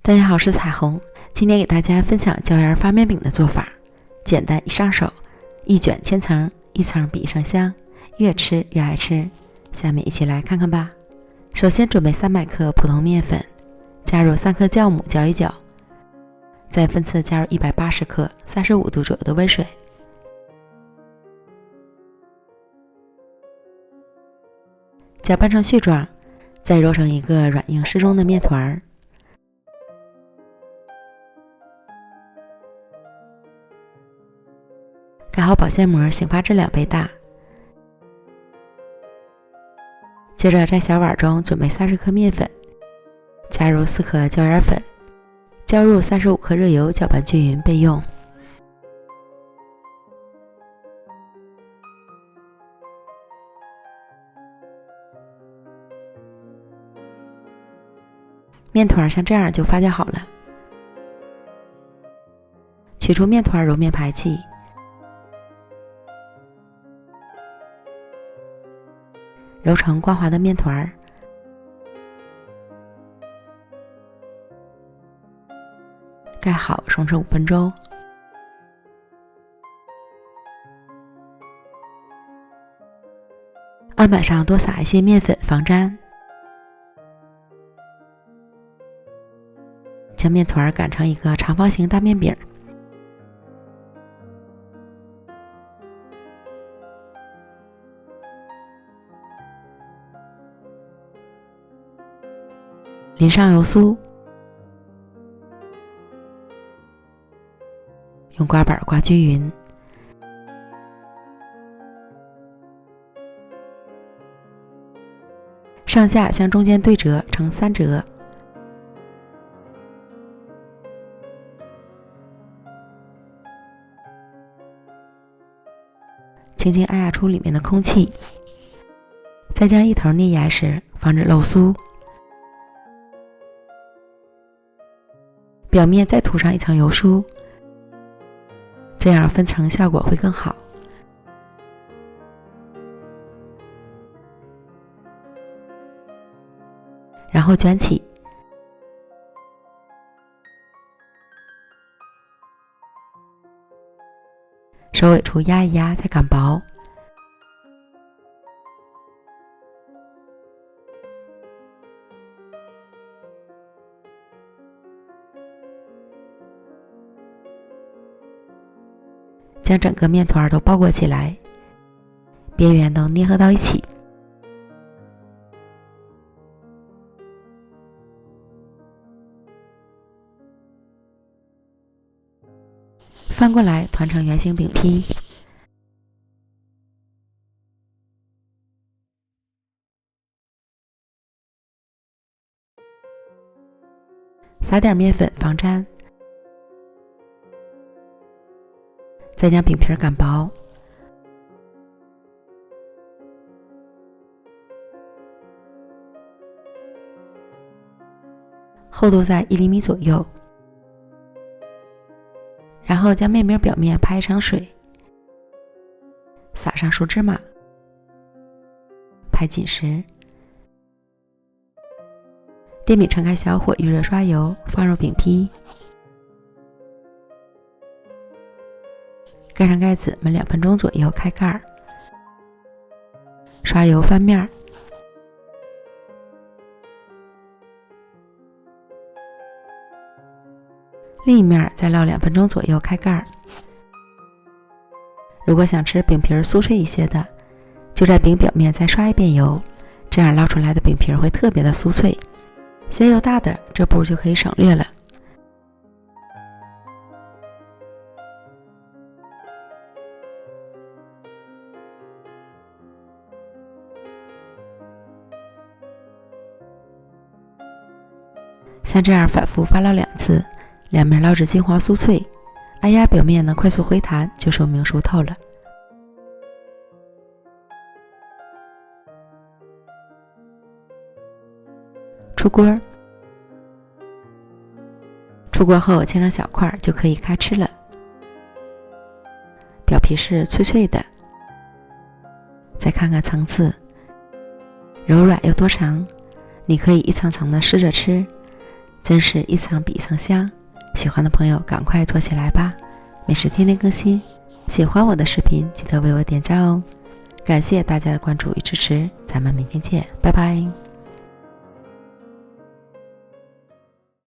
大家好，我是彩虹，今天给大家分享椒盐发面饼的做法，简单易上手，一卷千层，一层比一层香，越吃越爱吃。下面一起来看看吧。首先准备300克普通面粉，加入3颗酵母搅一搅，再分次加入180克35度左右的温水，搅拌成絮状，再揉成一个软硬适中的面团。盖好保鲜膜，醒发至2倍大。接着在小碗中准备30克面粉，加入4克椒盐粉，浇入35克热油，搅拌均匀备用。面团像这样就发酵好了。取出面团，揉面排气。揉成光滑的面团，盖好，生成5分钟。案板上多撒一些面粉防粘，将面团擀成一个长方形大面饼。淋上油酥，用刮板刮均匀，上下向中间对折成3折，轻轻按压出里面的空气，再将一头捏严实，防止漏酥。表面再涂上一层油酥，这样分层效果会更好。然后卷起，首尾处压一压，再擀薄。将整个面团都包裹起来，边缘都捏合到一起。翻过来团成圆形饼坯，撒点面粉防粘。再将饼皮擀薄，厚度在1厘米左右。然后将面饼表面拍一层水，撒上熟芝麻，拍紧实。电饼撑开小火，预热刷油，放入饼坯。盖上盖子，焖2分钟左右，开盖，刷油翻面，另一面再烙2分钟左右，开盖。如果想吃饼皮酥脆一些的，就在饼表面再刷一遍油，这样烙出来的饼皮会特别的酥脆。嫌油大的，这步就可以省略了。像这样反复发烙2次，两面烙至金黄酥脆，按压表面能快速回弹，就说明熟透了。出锅，出锅后切成小块就可以开吃了。表皮是脆脆的，再看看层次，柔软又多层，你可以一层层的试着吃，真是一层比一层香。喜欢的朋友赶快做起来吧，美食天天更新。喜欢我的视频记得为我点赞哦。感谢大家的关注与支持，咱们明天见，拜拜。